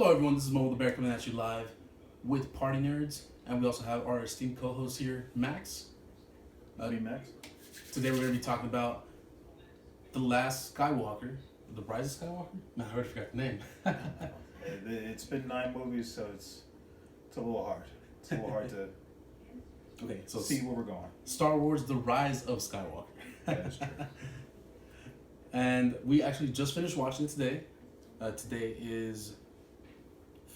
Hello everyone, this is Momothebear coming at you live with PartyNerds, and we also have our esteemed co-host here, Max. Me, Max. Today we're going to be talking about The Last Skywalker, The Rise of Skywalker? Man, I already forgot the name. It's been 9 movies, so it's a little hard. It's a little hard to Okay, so see where we're going. Star Wars, The Rise of Skywalker. That is true. And we actually just finished watching it today. Today is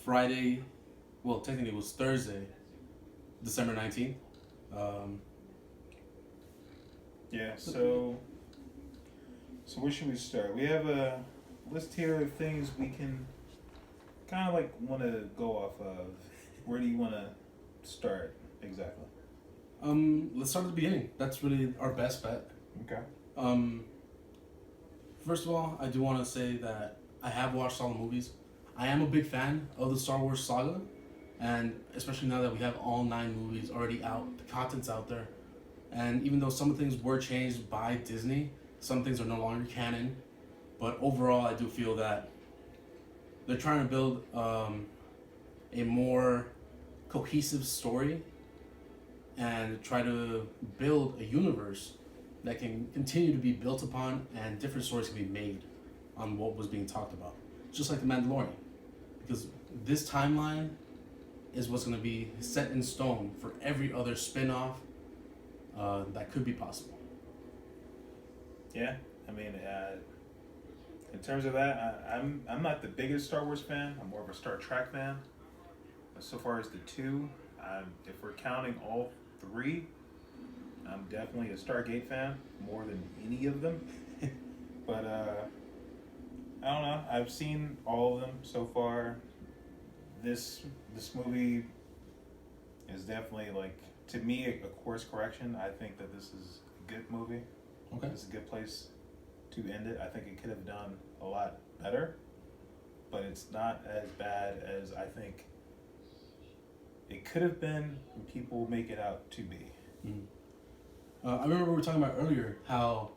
Friday, well, technically it was Thursday, December 19th. Yeah, so where should we start? We have a list here of things we can kind of like want to go off of. Where do you want to start exactly? Let's start at the beginning. That's really our best bet. Okay. First of all, I do want to say that I have watched all the movies. I am a big fan of the Star Wars saga, and especially now that we have all 9 movies already out, the content's out there. And even though some things were changed by Disney, some things are no longer canon. But overall, I do feel that they're trying to build a more cohesive story and try to build a universe that can continue to be built upon and different stories can be made on what was being talked about. Just like The Mandalorian. Because this timeline is what's going to be set in stone for every other spin-off that could be possible. Yeah, I mean, in terms of that, I'm not the biggest Star Wars fan. I'm more of a Star Trek fan. But so far as the 2, if we're counting all 3, I'm definitely a Stargate fan more than any of them. But I don't know. I've seen all of them so far. This movie is definitely, like, to me, a course correction. I think that this is a good movie. Okay. It's a good place to end it. I think it could have done a lot better, but it's not as bad as I think it could have been and people make it out to be. Mm. I remember we were talking about earlier how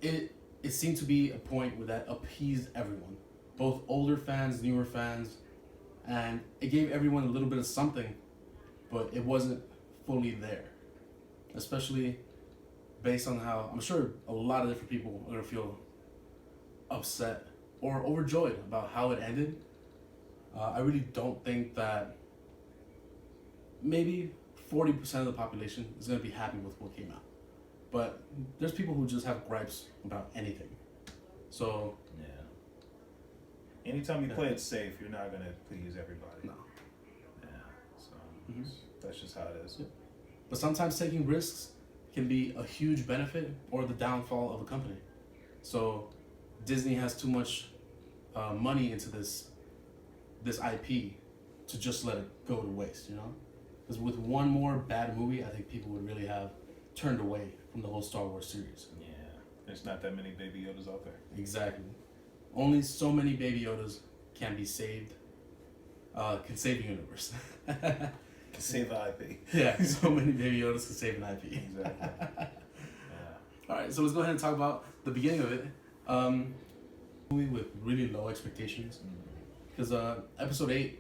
it seemed to be a point where that appeased everyone, both older fans, newer fans, and it gave everyone a little bit of something, but it wasn't fully there, especially based on how I'm sure a lot of different people are going to feel upset or overjoyed about how it ended. I really don't think that maybe 40% of the population is going to be happy with what came out. But there's people who just have gripes about anything. So yeah. Anytime you play it safe, you're not going to please everybody. No. Yeah. So that's just how it is. Yeah. But sometimes taking risks can be a huge benefit or the downfall of a company. So Disney has too much money into this IP to just let it go to waste, you know? Because with one more bad movie, I think people would really have turned away from the whole Star Wars series. Yeah, there's not that many Baby Yodas out there. Exactly. Only so many Baby Yodas can be saved, can save the universe. Can save the IP. Yeah, so many Baby Yodas can save an IP. Exactly. Yeah. Alright, so let's go ahead and talk about the beginning of it. Movie with really low expectations. Because episode 8,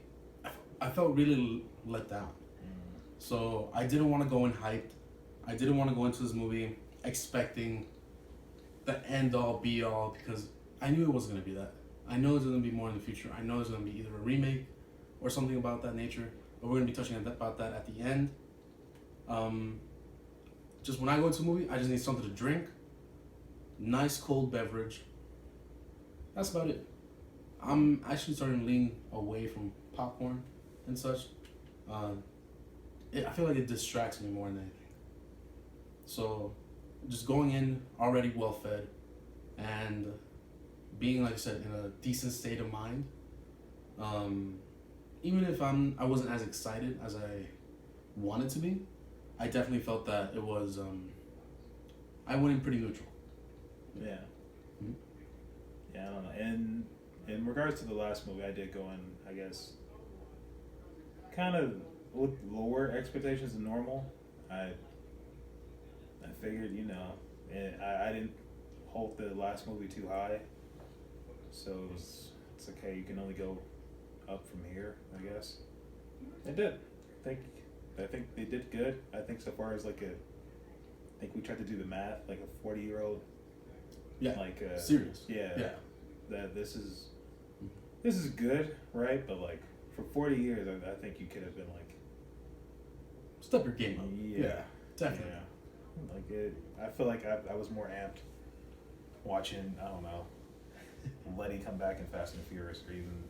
I felt really let down. So I didn't want to go in hyped. I didn't want to go into this movie expecting the end all be all because I knew it wasn't going to be that. I know there's going to be more in the future. I know there's going to be either a remake or something about that nature. But we're going to be touching about that at the end. Just when I go into a movie, I just need something to drink. Nice cold beverage. That's about it. I'm actually starting to lean away from popcorn and such. I feel like it distracts me more than anything. So, just going in already well fed and being, like I said, in a decent state of mind. Even if I wasn't as excited as I wanted to be, I definitely felt that it was. I went in pretty neutral. Yeah. Mm-hmm. Yeah, I don't know. And in regards to the last movie, I did go in, I guess, kind of with lower expectations than normal. I figured, and I didn't hold the last movie too high, so it's okay. You can only go up from here, I guess. They did. I think they did good. I think so far as like I think we tried to do the math, like a 40-year-old. Yeah. Like serious. Yeah. Yeah. That this is good, right? But like for 40 years, I think you could have been like. Step your game up. Yeah. Definitely. Yeah. Like it. I feel like I was more amped watching. I don't know. Letty come back in Fast and Furious, or even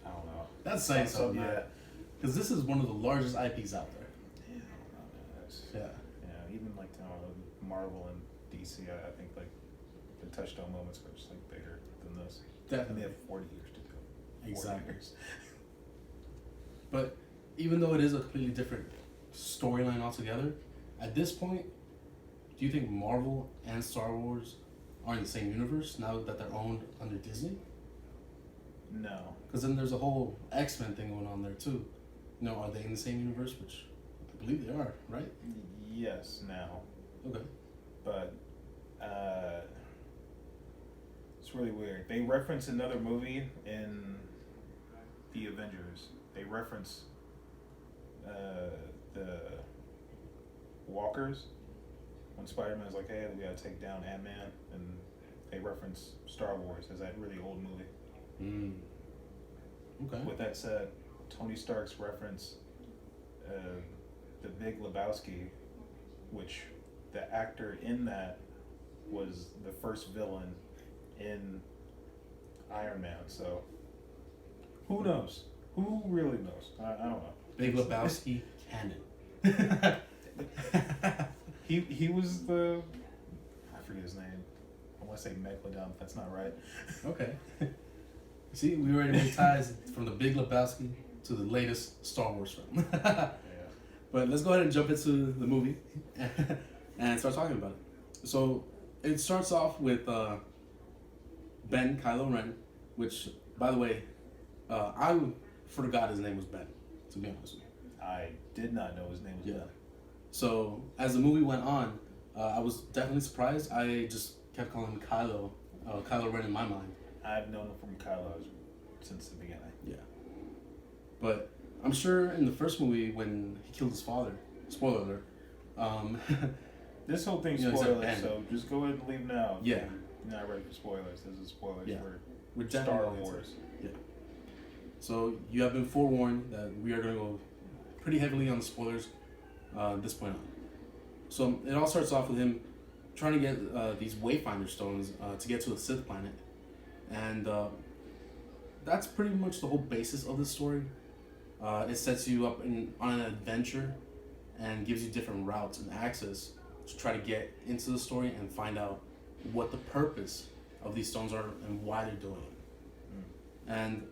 I don't know. That's saying something. Yeah. Because this is one of the largest IPs out there. Yeah, I don't know, man. Yeah. Even like Marvel and DC, I think like the touchstone moments are just like bigger than this. Definitely. And they have 40 years to go. Exactly. But even though it is a completely different storyline altogether, at this point, do you think Marvel and Star Wars are in the same universe now that they're owned under Disney? No. Because then there's a whole X-Men thing going on there too. Are they in the same universe? Which I believe they are, right? Yes, now. Okay. But it's really weird. They reference another movie in the Avengers. They reference the Walkers when Spider-Man's like, hey, we gotta take down Ant-Man, and they reference Star Wars as that really old movie. Okay. With that said, Tony Stark's reference the Big Lebowski, which the actor in that was the first villain in Iron Man. So who knows? Who really knows? I don't know. Big Lebowski canon. He was the, I forget his name. I want to say Megalodon, but that's not right. Okay. See, we already made ties from the Big Lebowski to the latest Star Wars film. Yeah. But let's go ahead and jump into the movie and start talking about it. So it starts off with Ben, Kylo Ren, which, by the way, I forgot his name was Ben, to be honest with you. I did not know his name was Ben. So as the movie went on, I was definitely surprised. I just kept calling him Kylo Ren in my mind. I've known him from Kylo since the beginning. Yeah. But I'm sure in the first movie when he killed his father, spoiler alert, this whole thing's spoilers, so just go ahead and leave now. Yeah. You're not ready for spoilers. This is spoilers We're for Star Wars. Yeah. So you have been forewarned that we are going to go pretty heavily on the spoilers at this point on. So it all starts off with him trying to get these Wayfinder stones to get to a Sith planet. And that's pretty much the whole basis of the story. It sets you up on an adventure and gives you different routes and access to try to get into the story and find out what the purpose of these stones are and why they're doing it. And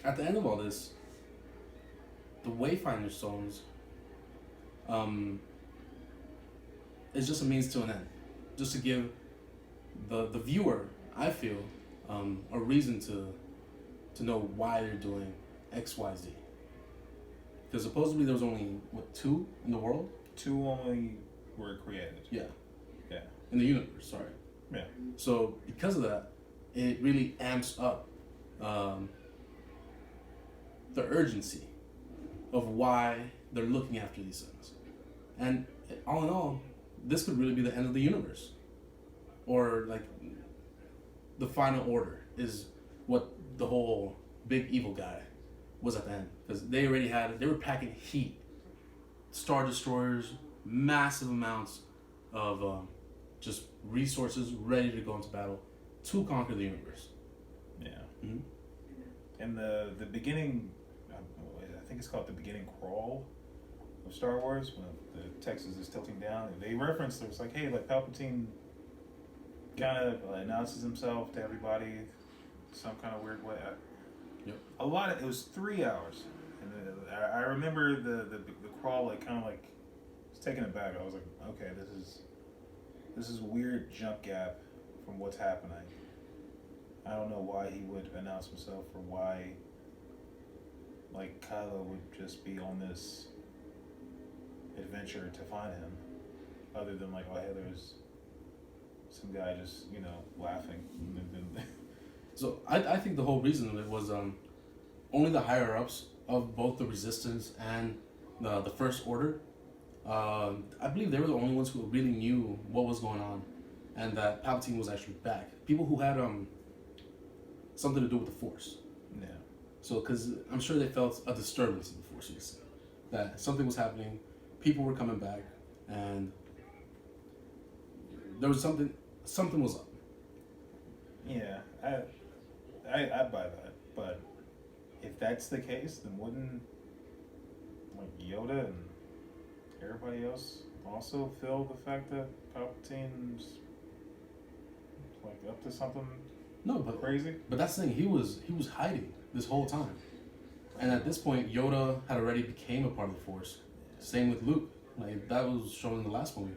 at the end of all this, the Wayfinder stones is just a means to an end. Just to give the viewer, I feel, a reason to know why they're doing X, Y, Z. Because supposedly there was only, 2 in the world? 2 only were created. Yeah. Yeah. In the universe, sorry. Yeah. So because of that, it really amps up the urgency of why they're looking after these things. And all in all, this could really be the end of the universe. Or like the final order is what the whole big evil guy was at the end. Because they were packing heat. Star Destroyers, massive amounts of just resources ready to go into battle to conquer the universe. Yeah. Mm-hmm. And the beginning, I think it's called the beginning crawl of Star Wars, when the Texas is tilting down. And they referenced, it was like, hey, like Palpatine kind of announces himself to everybody some kind of weird way. Yep. It was 3 hours. And I remember the crawl, like kind of like, I was taken aback. I was like, okay, this is a weird jump gap from what's happening. I don't know why he would announce himself, or why like Kylo would just be on this adventure to find him, other than like, oh hey, there's some guy just laughing. So I think the whole reason of it was only the higher ups of both the Resistance and the First Order. I believe they were the only ones who really knew what was going on, and that Palpatine was actually back. People who had something to do with the Force. Yeah. So, because I'm sure they felt a disturbance in the Force, you could say, that something was happening, people were coming back, and there was something was up. Yeah, I buy that, but if that's the case, then wouldn't like Yoda and everybody else also feel the fact that Palpatine's like up to something No, but crazy? But that's the thing. He was hiding this whole time, and at this point, Yoda had already became a part of the Force. Same with Luke. Like that was shown in the last movie.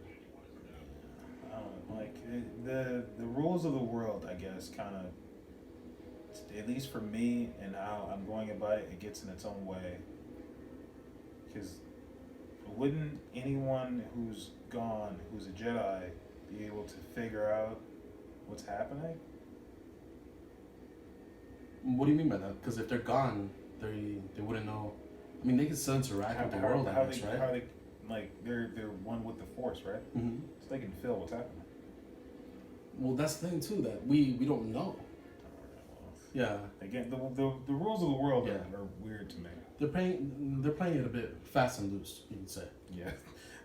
Like the rules of the world, I guess, kind of, at least for me and how I'm going about it, it gets in its own way. Because wouldn't anyone who's gone, who's a Jedi, be able to figure out what's happening? What do you mean by that? Because if they're gone, they wouldn't know. I mean, they can still interact with the world, I guess, right? How they, like they're one with the Force, right? Mm-hmm. So they can feel what's happening. Well, that's the thing too, that we don't know. Yeah. Again, the rules of the world Yeah. are weird to me. They're playing it a bit fast and loose, you could say. Yeah.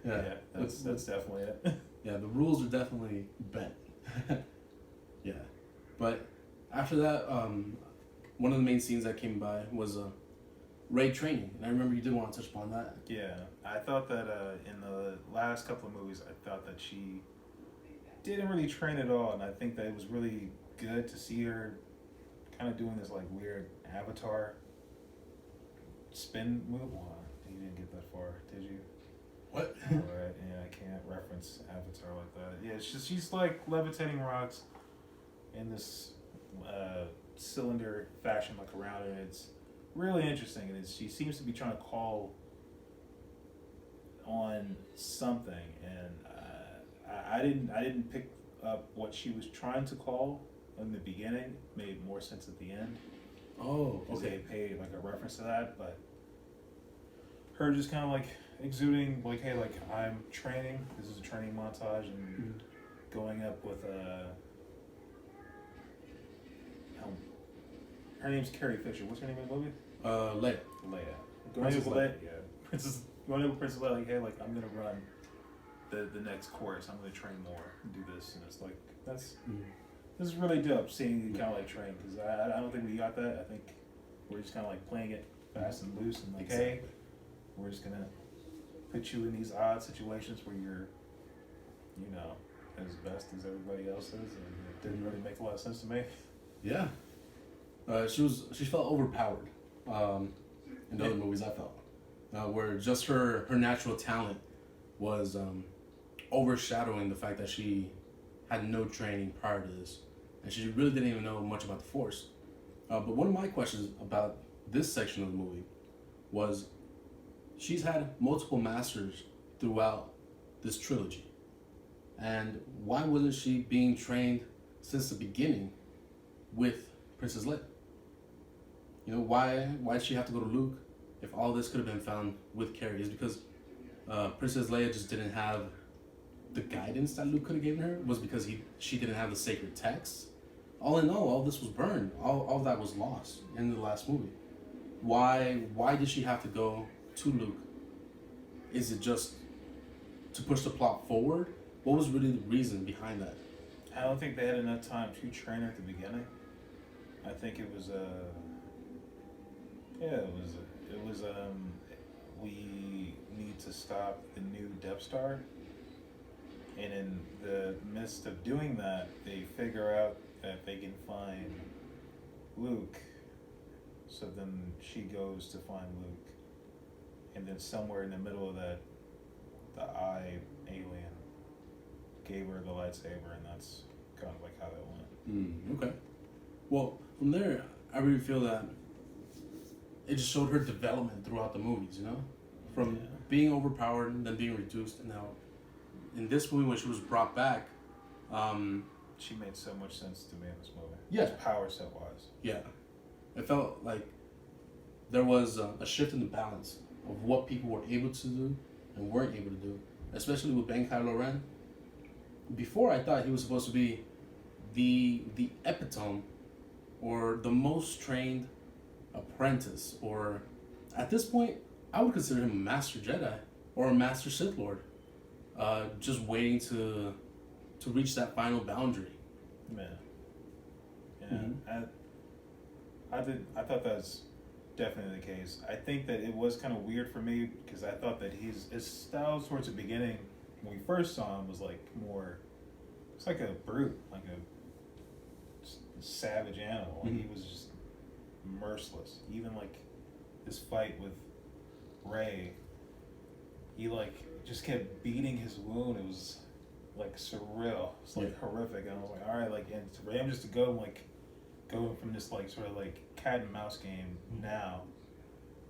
Yeah. That's definitely it. Yeah, the rules are definitely bent. Yeah. But after that, one of the main scenes that came by was Rey training. And I remember you did want to touch upon that. Yeah. I thought that in the last couple of movies, I thought that she didn't really train at all, and I think that it was really good to see her kind of doing this like weird Avatar spin move. Wow, you didn't get that far, did you? What? Alright, yeah, I can't reference Avatar like that. Yeah, she's like levitating rocks in this cylinder fashion like around her. It's really interesting, and she seems to be trying to call on something, and I didn't pick up what she was trying to call in the beginning. Made more sense at the end. Oh, Because okay. they paid like a reference to that, but her just kind of like exuding like, hey, like I'm training. This is a training montage, and going up with her name's Carrie Fisher. What's her name in the movie? Leia. Leia. Princess Leia. Yeah. Going up with Princess Leia, like, hey, like I'm gonna run the next course. I'm gonna train more and do this, and it's like this is really dope seeing you kind of like train, because I don't think we got that. I think we're just kind of like playing it fast and loose, and like, hey, we're just gonna put you in these odd situations where you're, you know, as best as everybody else is, and it didn't really make a lot of sense to me. Yeah. She felt overpowered. In the other movies, I felt where just her natural talent was overshadowing the fact that she had no training prior to this, and she really didn't even know much about the Force. But one of my questions about this section of the movie was, she's had multiple masters throughout this trilogy, and why wasn't she being trained since the beginning with Princess Leia? You know, why did she have to go to Luke if all this could have been found with Carrie? Is because Princess Leia just didn't have the guidance that Luke could have given her? Was because she didn't have the sacred texts? All in all this was burned. All that was lost in the last movie. Why did she have to go to Luke? Is it just to push the plot forward? What was really the reason behind that? I don't think they had enough time to train her at the beginning. I think it was we need to stop the new Death Star, and in the midst of doing that, they figure out that they can find Luke. So then she goes to find Luke, and then somewhere in the middle of that, the eye alien gave her the lightsaber, and that's kind of like how that went. Okay. Well, from there, I really feel that it just showed her development throughout the movies, you know? From being overpowered and then being reduced, and now in this movie when she was brought back, she made so much sense to me in this movie. Yeah. Just power set wise. Yeah, it felt like there was a shift in the balance of what people were able to do and weren't able to do, especially with Ben Kylo Ren. Before, I thought he was supposed to be the epitome or the most trained apprentice, or at this point, I would consider him a master Jedi or a master Sith Lord, just waiting to reach that final boundary. Yeah. Yeah. Mm-hmm. I thought that was definitely the case. I think that it was kind of weird for me because I thought that his style towards the beginning, when we first saw him, was like more. It's like a brute, like a savage animal. Mm-hmm. He was just merciless. Even like this fight with Rey, he like just kept beating his wound. It was like surreal. It's like horrific. And I was like, all right, like, and for him just to go like going from this like sort of like cat and mouse game now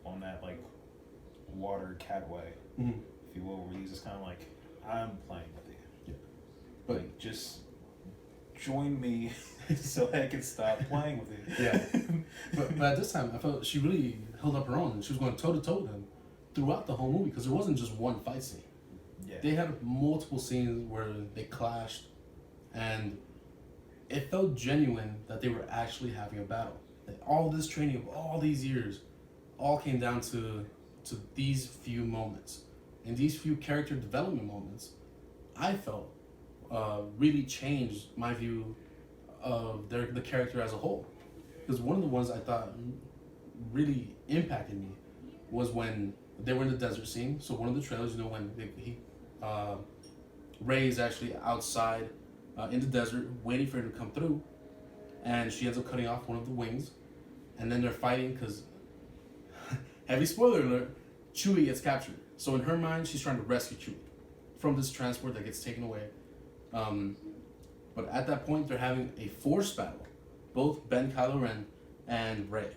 on that like water catway, if you will, where he's just kind of like, I'm playing with you. Yeah. But like, just join me so I can stop playing with you. Yeah. but at this time, I felt she really held up her own, and she was going toe to toe with him throughout the whole movie because there wasn't just one fight scene. Yeah. They had multiple scenes where they clashed, and it felt genuine that they were actually having a battle. That all this training of all these years all came down to these few moments. And these few character development moments, I felt, really changed my view of the character as a whole. Because one of the ones I thought really impacted me was when they were in the desert scene. So one of the trailers, when Rey is actually outside in the desert waiting for him to come through, and she ends up cutting off one of the wings, and then they're fighting because, heavy spoiler alert, Chewie gets captured. So in her mind, she's trying to rescue Chewie from this transport that gets taken away. But at that point, they're having a force battle, both Ben Kylo Ren and Rey.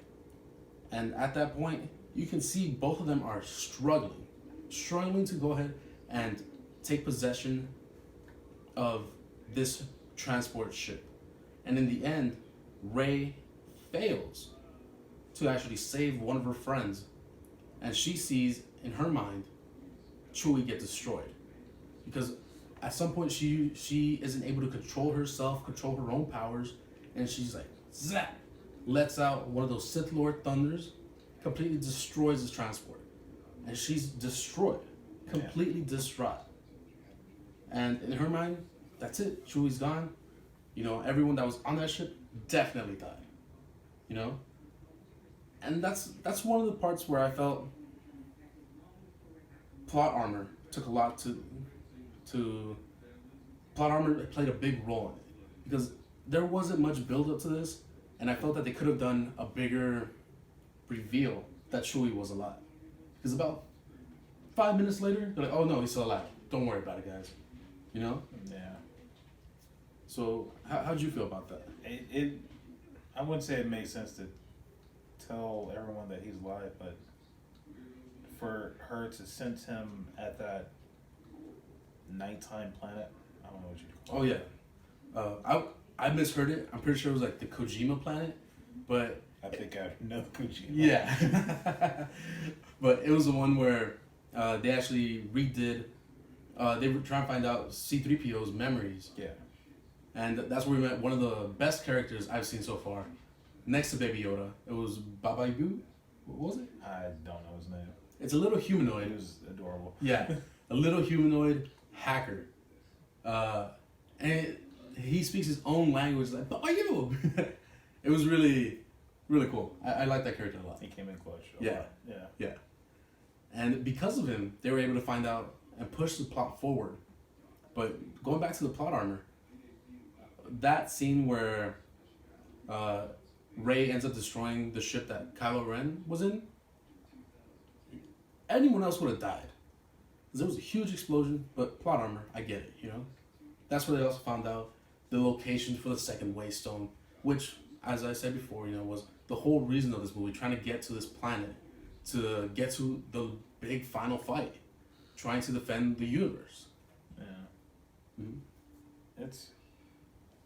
And at that point, you can see both of them are struggling to go ahead and take possession of this transport ship. And in the end, Rey fails to actually save one of her friends, and she sees in her mind Chewie get destroyed because at some point she isn't able to control herself, control her own powers, and she's like zap, lets out one of those Sith Lord thunders, completely destroys this transport, and she's destroyed, completely distraught. And in her mind, that's it. Chewie's gone. Everyone that was on that ship definitely died. And that's one of the parts where I felt plot armor took a lot to plot armor played a big role in it because there wasn't much build up to this, and I felt that they could have done a bigger reveal that Chewie was alive. Because about 5 minutes later, they're like, "Oh no, he's still alive. Don't worry about it, guys." Yeah. So how'd you feel about that? I wouldn't say it makes sense to tell everyone that he's alive, but for her to sense him at that nighttime planet, I don't know what you call it. Oh yeah, I misheard it. I'm pretty sure it was like the Kojima planet, but I think I know Kojima. Yeah, but it was the one where they actually redid. They were trying to find out C-3PO's memories. Yeah. And that's where we met one of the best characters I've seen so far. Next to Baby Yoda, it was Baba Yaga. What was it? I don't know his name. It's a little humanoid. It was adorable. Yeah, a little humanoid hacker. And he speaks his own language, like Baba Yaga. It was really, really cool. I like that character a lot. He came in clutch. Yeah. Yeah. And because of him, they were able to find out and push the plot forward. But going back to the plot armor, that scene where Rey ends up destroying the ship that Kylo Ren was in, anyone else would have died. There was a huge explosion, but plot armor, I get it, That's where they also found out the location for the second Waystone, which, as I said before, was the whole reason of this movie, trying to get to this planet, to get to the big final fight, trying to defend the universe. Yeah. Mm-hmm.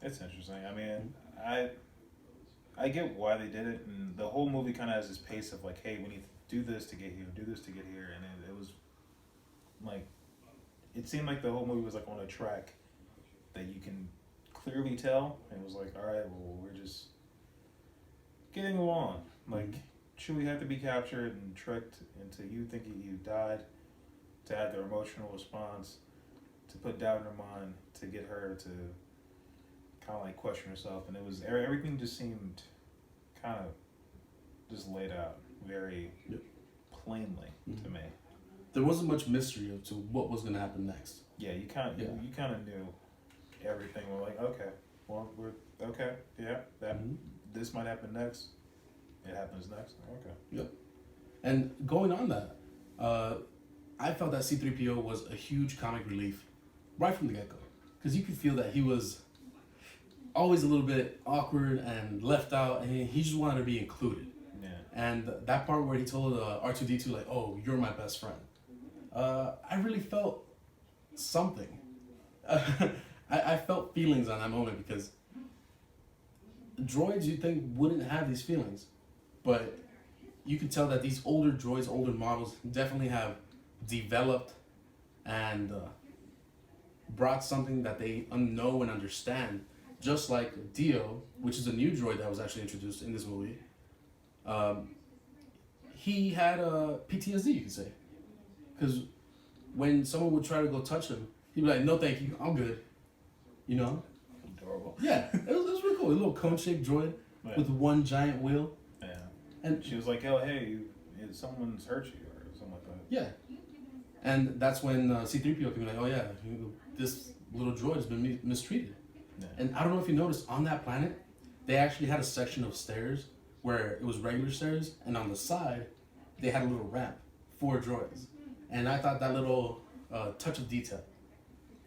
It's interesting. I mean, I get why they did it, and the whole movie kind of has this pace of like, hey, we need to do this to get here, do this to get here, and it was like, it seemed like the whole movie was like on a track that you can clearly tell, and it was like, all right, well, we're just getting along. Like, Chewie had to be captured and tricked into you thinking you died, to have their emotional response, to put doubt in her mind, to get her to kind of like question herself, and it was everything just seemed kind of just laid out very plainly to me. There wasn't much mystery to what was going to happen next. Yeah, you kind of knew everything. We're like, okay, well, we're okay, yeah, that this might happen next. It happens next. Okay. Yep. And going on that, I felt that C-3PO was a huge comic relief right from the get-go, because you could feel that he was always a little bit awkward and left out, and he just wanted to be included. Yeah. And that part where he told R2-D2 like, "Oh, you're my best friend," I really felt something. I felt feelings on that moment, because droids you'd think wouldn't have these feelings, but you could tell that these older droids, older models, definitely have developed and brought something that they know and understand. Just like Dio, which is a new droid that was actually introduced in this movie, he had a PTSD, you could say, because when someone would try to go touch him, he'd be like, "No, thank you, I'm good." You know? Adorable. Yeah, it was really cool. A little cone-shaped droid with one giant wheel. Yeah. And she was like, "Oh, hey, someone's hurt you," or something like that. Yeah. And that's when C-3PO can be like, "Oh yeah, this little droid has been mistreated." Yeah. And I don't know if you noticed, on that planet, they actually had a section of stairs where it was regular stairs, and on the side, they had a little ramp for droids. And I thought that little touch of detail,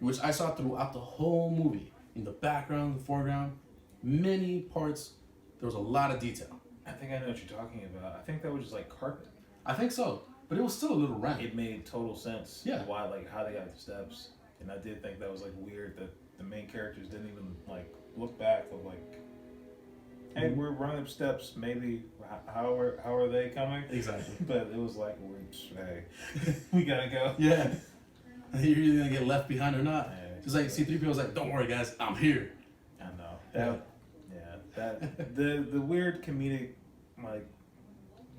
which I saw throughout the whole movie, in the background, the foreground, many parts, there was a lot of detail. I think I know what you're talking about. I think that was just like carpet. I think so, but it was still a little ramp. It made total sense. Yeah. Why, like, how they got the steps, and I did think that was like weird that the main characters didn't even like look back of like, hey, we're running up steps. Maybe how are they coming? Exactly. But it was like, hey, we gotta go. Yeah. You're either gonna get left behind or not. Yeah. Just like C-3PO was like, "Don't worry, guys, I'm here." I know that the weird comedic like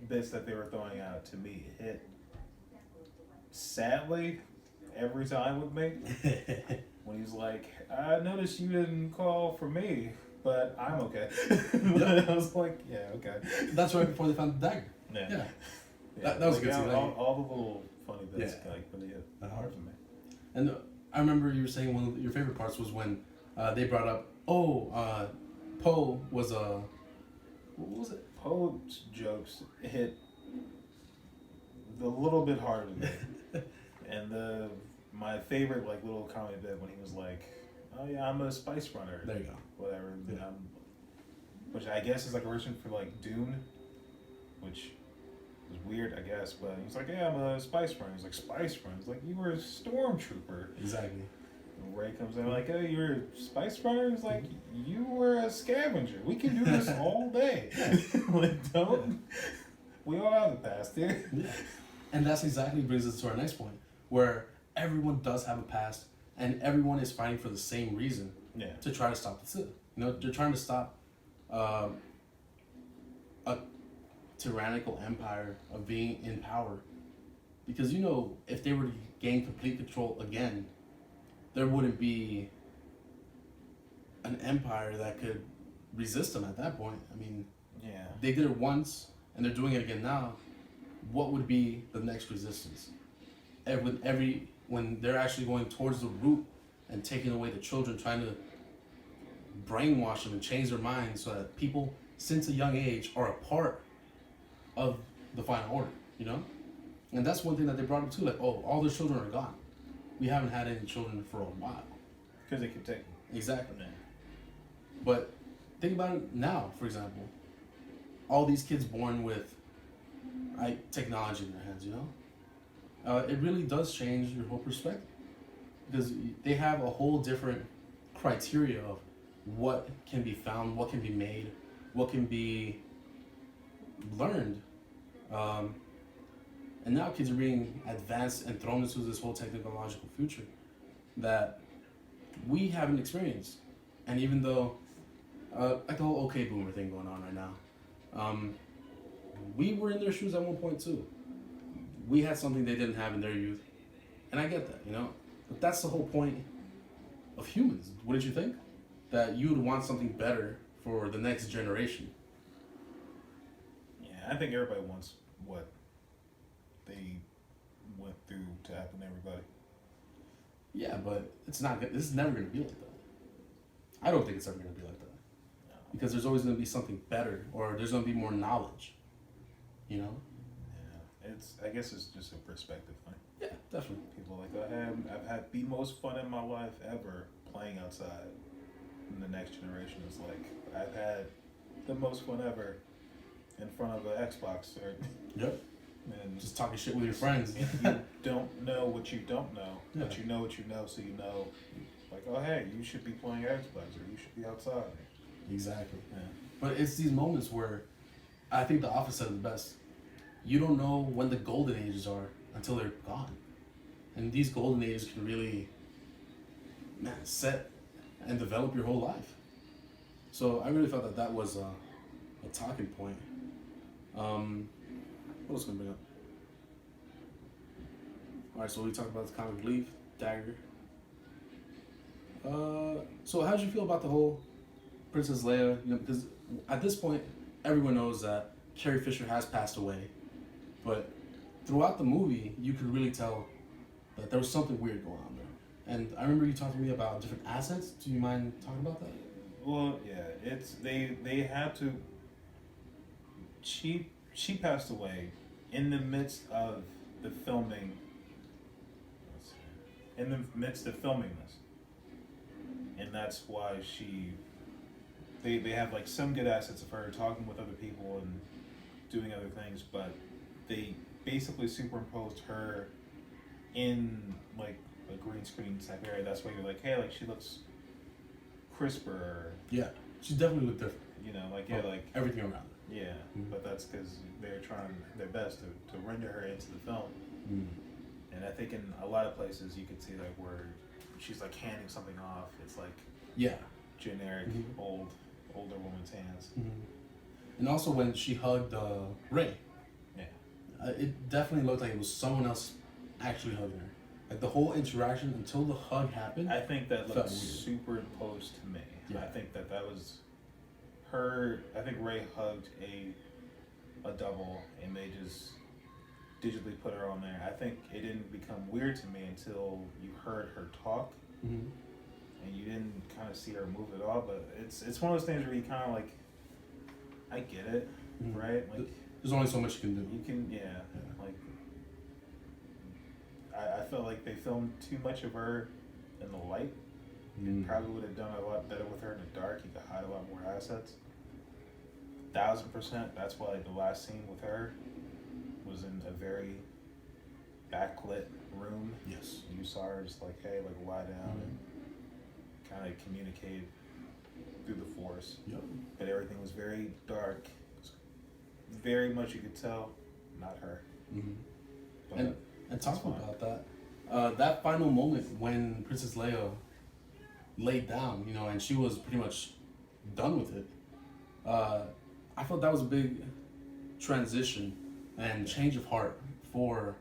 bits that they were throwing out to me hit sadly every time with me. When he's like, "I noticed you didn't call for me, but I'm okay." I was like, "Yeah, okay." That's right before they found the dagger. Yeah. That was like, good. All the little funny bits like really hit hard for me. And I remember you were saying one of your favorite parts was when they brought up, Poe was a, what was it? Poe's jokes hit a little bit harder to me. And my favorite like little comedy bit when he was like, "Oh yeah, I'm a spice runner." There you go. Whatever. Yeah. Which I guess is like a version for like Dune, which is weird, I guess. But he's like, "Yeah, I'm a spice runner." He's like, "Spice runner?" He's like, "You were a stormtrooper." Exactly. And Ray comes in like, "Oh, you're a spice runner?" He's like, "You were a scavenger. We can do this all day." Like, don't. We all have a past here. Yeah. And that's exactly brings us to our next point, where everyone does have a past, and everyone is fighting for the same reason. Yeah. To try to stop the Sith. You know, they're trying to stop a tyrannical empire of being in power. Because, you know, if they were to gain complete control again, there wouldn't be an empire that could resist them at that point. I mean, Yeah. they did it once, and they're doing it again now. What would be the next resistance? When they're actually going towards the root and taking away the children, trying to brainwash them and change their minds so that people, since a young age, are a part of the final order, you know? And that's one thing that they brought up too, like, oh, all their children are gone. We haven't had any children for a while. Because they keep taking. Exactly. Yeah. But think about it now, for example. All these kids born with technology in their hands, you know? It really does change your whole perspective. Because they have a whole different criteria of what can be found, what can be made, what can be learned. And now kids are being advanced and thrown into this whole technological future that we haven't experienced. And even though, like the whole okay boomer thing going on right now, we were in their shoes at one point too. We had something they didn't have in their youth. And I get that, you know? But that's the whole point of humans, wouldn't you think? That you would want something better for the next generation. Yeah, I think everybody wants what they went through to happen to everybody. Yeah, but it's not good. This is never going to be like that. I don't think it's ever going to be like that. No. Because there's always going to be something better, or there's going to be more knowledge. You know? Yeah, I guess it's just a perspective thing. Yeah, definitely. People are like, I've had the most fun in my life ever playing outside. And the next generation is like, I've had the most fun ever in front of an Xbox. Or, Yep. and Just talking shit with your friends. you don't know what you don't know, Yeah. but you know what you know, so you know, like, oh hey, you should be playing Xbox or you should be outside. Exactly. Yeah. But it's these moments where I think The Office said it the best. You don't know when the golden ages are until they're gone. And these golden ages can really, man, set and develop your whole life. So I really felt that was a talking point. What else can I bring up? Alright, so we talked about the comic relief, Dagger. So how did you feel about the whole Princess Leia? You know, because at this point, everyone knows that Carrie Fisher has passed away. But throughout the movie, you could really tell that there was something weird going on there. And I remember you talking to me about different assets. Do you mind talking about that? Well, yeah, it's they had to. She passed away in the midst of the filming. In the midst of filming this, and that's why they have like some good assets of her talking with other people and doing other things, but they basically superimposed her in like a green screen type area. That's why you're like, hey, like she looks crisper. Yeah, she definitely looked different. You know, like yeah, like everything around her. yeah. Mhm. But that's because they're trying their best to render her into the film. Mm. And I think in a lot of places you could see like where she's like handing something off. It's like Yeah. generic Mhm. older woman's hands. Mm-hmm. And also when she hugged Ray, Yeah. it definitely looked like it was someone else actually hugging her. Like the whole interaction until the hug happened. I think that Felt looks weird. superimposed to me. Yeah. I think that was her. I think Ray hugged a double and they just digitally put her on there. I think it didn't become weird to me until you heard her talk Mm-hmm. and you didn't kind of see her move at all. But it's one of those things where you kind of like, I get it, Mhm. right? Like There's only so much you can do. you can, yeah. Like I felt like they filmed too much of her in the light. Mm. Probably would have done a lot better with her in the dark. You could hide a lot more assets. 1000%. That's why the last scene with her was in a very backlit room. Yes. You saw her just like, hey, like lie down and kind of communicate through the force. Yep. But everything was very dark. Very much you could tell, not her. Mm-hmm. But And talking fine. about that, that final moment when Princess Leia laid down, you know, and she was pretty much done with it. I felt that was a big transition and change of heart for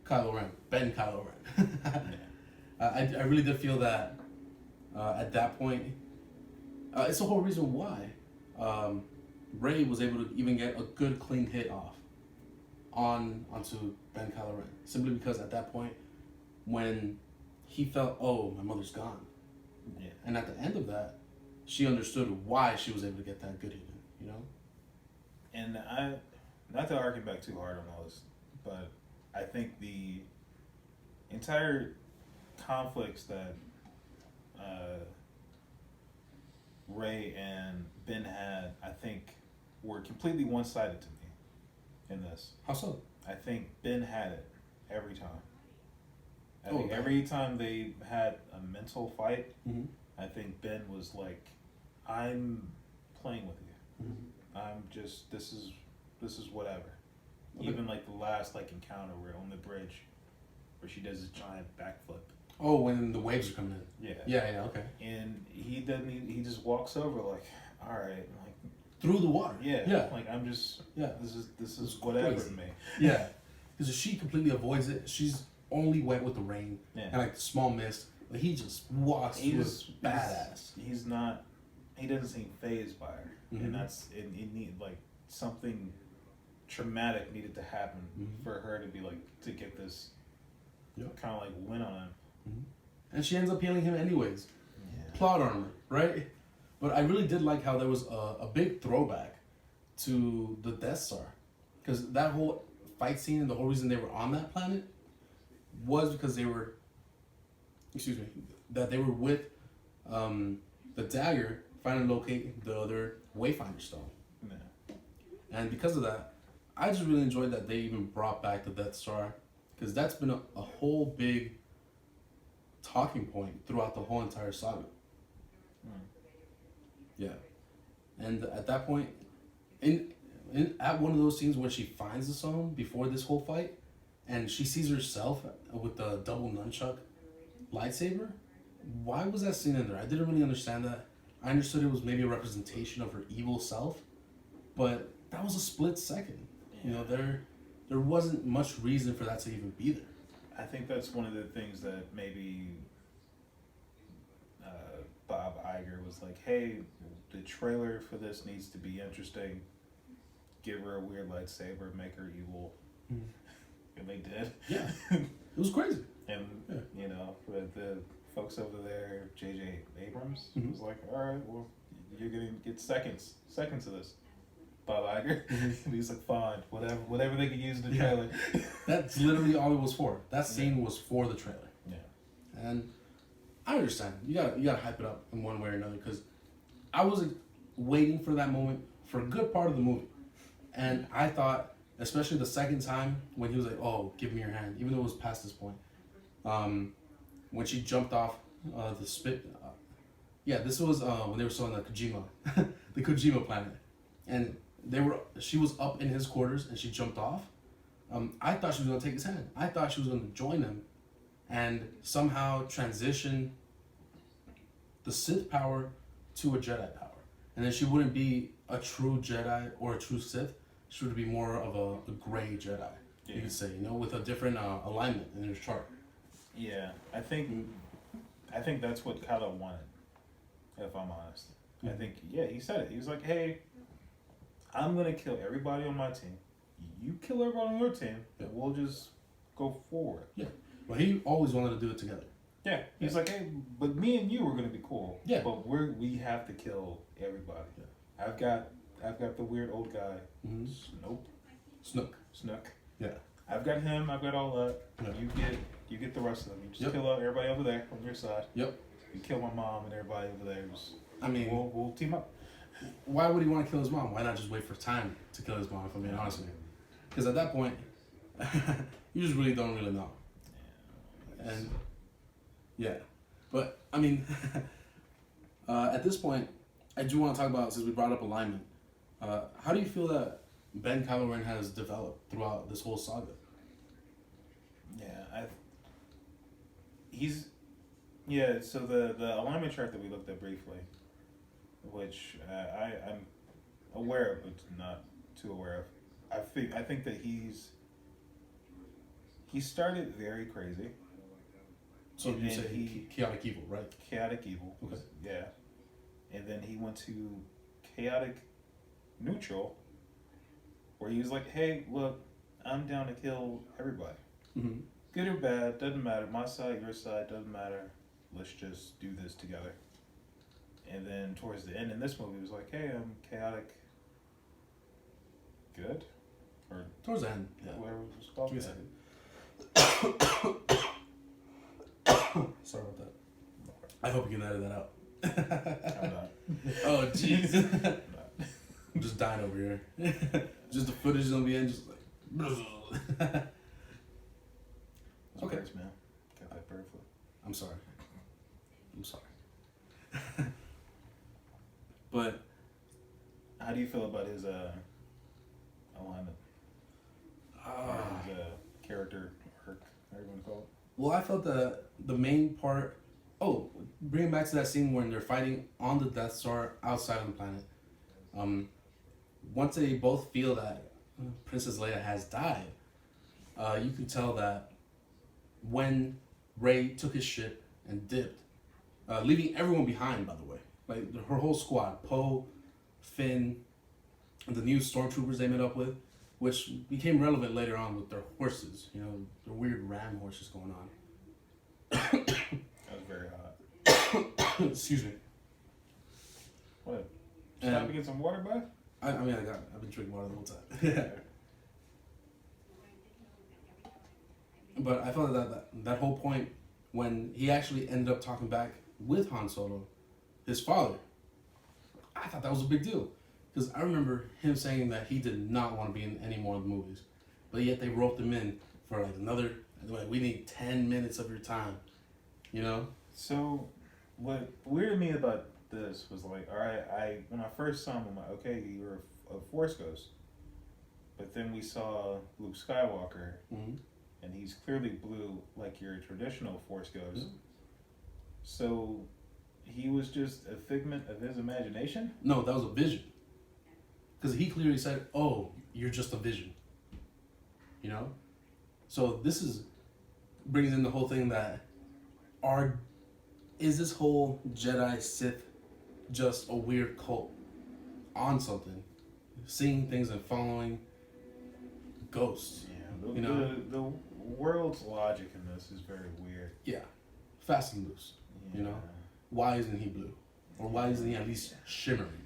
Kylo Ren, Kylo Ren. I really did feel that at that point. It's the whole reason why Rey was able to even get a good clean hit off onto Kylo Ren, simply because at that point when he felt, oh, my mother's gone, yeah. and at the end of that, she understood why she was able to get that good hit in, you know. And not to argue back too hard on all this, but I think the entire conflicts that Rey and Ben had, I think, were completely one-sided to me in this. How so? I think Ben had it every time. I Oh, think okay. every time they had a mental fight, Mm-hmm. I think Ben was like I'm playing with you. I'm just this is whatever. Okay. Even like the last like encounter where on the bridge, where she does this giant backflip. Oh, when the waves are coming in. Yeah. Yeah. Okay. And he doesn't. He just walks over like, all right, like Through the water. yeah, Yeah. Like I'm just Yeah. This is whatever crazy. to me. Yeah. Because she completely avoids it. She's only wet with the rain Yeah. and like the small mist. But he just walks through it badass. He's not. He doesn't seem phased by her, Mhm. and that's it. Need like something traumatic needed to happen for her to be like to get this kind of like win on him. And she ends up healing him anyways. Yeah. Plot armor, right? But I really did like how there was a big throwback to the Death Star. Because that whole fight scene and the whole reason they were on that planet was because they were, that they were with the dagger trying to locate the other Wayfinder stone. Yeah. And because of that, I just really enjoyed that they even brought back the Death Star. Because that's been a whole big talking point throughout the whole entire saga. Yeah. And at that point, at one of those scenes when she finds the stone before this whole fight, and she sees herself with the double nunchuck lightsaber, why was that scene in there? I didn't really understand that. I understood it was maybe a representation of her evil self, but that was a split second. You know, there wasn't much reason for that to even be there. I think that's one of the things that maybe Bob Iger was like, hey, the trailer for this needs to be interesting. Give her a weird lightsaber, make her evil. And they did. Yeah. It was crazy. And, you know, the folks over there, J.J. Abrams, was like, all right, well, you're going to get seconds of this. Bob Iger. And he's like, fine, whatever they could use in the trailer. That's literally all it was for. That scene was for the trailer. Yeah. And I understand. You gotta hype it up in one way or another, because I was waiting for that moment for a good part of the movie. And I thought, especially the second time when he was like, oh, give me your hand, even though it was past this point. When she jumped off the spit. This was when they were still on the Kojima, the Kojima planet. And she was up in his quarters and she jumped off. I thought she was going to take his hand. I thought she was going to join him and somehow transition the Sith power to a Jedi power. And then she wouldn't be a true Jedi or a true Sith. She would be more of a gray Jedi, you could say, with a different alignment in her chart. Yeah, I think that's what Kylo wanted, if I'm honest. I think, he said it. He was like, hey, I'm going to kill everybody on my team. You kill everybody on your team, and we'll just go forward. Yeah. Well, he always wanted to do it together. Yeah. He's like, hey, but me and you are going to be cool. Yeah. But we have to kill everybody. Yeah. I've got the weird old guy. Snook. Yeah. I've got him. I've got all that. Yeah. You get the rest of them. You just kill out everybody over there on your side. Yep. You kill my mom and everybody over there. We'll team up. Why would he want to kill his mom? Why not just wait for time to kill his mom, if I'm being honest with you? Because at that point, you just really don't really know. And, But, I mean, at this point, I do want to talk about, since we brought up alignment, how do you feel that Ben Kylo Ren has developed throughout this whole saga? So the alignment chart that we looked at briefly, which I'm aware of, but not too aware of. I think that he started very crazy. So you say chaotic evil, right? Chaotic evil. Okay. Yeah. And then he went to chaotic neutral, where he was like, hey, look, I'm down to kill everybody. Mm-hmm. Good or bad, doesn't matter. My side, your side, doesn't matter. Let's just do this together. And then towards the end in this movie, it was like, hey, I'm chaotic good? Or towards the end, whatever it was called. Give me a second. Sorry about that. I hope you can edit that out. I'm not. Oh, jeez. I'm just dying over here. Just the footage is gonna be in, just like. Okay. Birds, man. Got that bird foot. I'm sorry. But how do you feel about his alignment? His character arc, however you want to call it? well, I felt that the main part. Oh, bringing back to that scene when they're fighting on the Death Star outside of the planet. Once they both feel that Princess Leia has died, you can tell that when Rey took his ship and dipped, leaving everyone behind, by the way, like her whole squad, Poe, Finn, and the new stormtroopers they met up with, which became relevant later on with their horses, you know, the weird ram horses going on. That was very hot. Excuse me. What? Stop to get some water, bud? I've been drinking water the whole time. But I felt that whole point when he actually ended up talking back with Han Solo, his father, I thought that was a big deal. Because I remember him saying that he did not want to be in any more of the movies. But yet they roped him in for like another, like, we need 10 minutes of your time. You know? So, what weirded me about this was like, alright, when I first saw him, I'm like, okay, you're a Force Ghost. But then we saw Luke Skywalker, and he's clearly blue like your traditional Force Ghost. So, he was just a figment of his imagination? No, that was a vision. Because he clearly said, oh, you're just a vision. You know? So this brings in the whole thing that is this whole Jedi Sith just a weird cult on something? Seeing things and following ghosts. Yeah, you know? The world's logic in this is very weird. Yeah. Fast and loose. Yeah. You know? Why isn't he blue? Or why isn't he at least shimmering?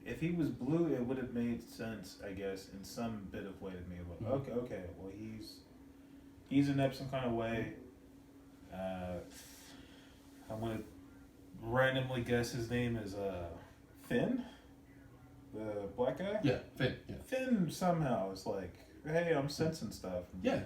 If he was blue, it would have made sense, I guess, in some bit of way to me. Like, okay, well, he's in some kind of way. I'm gonna randomly guess his name is Finn, the black guy. Yeah, Finn. Yeah. Finn somehow is like, hey, I'm sensing stuff. Yeah.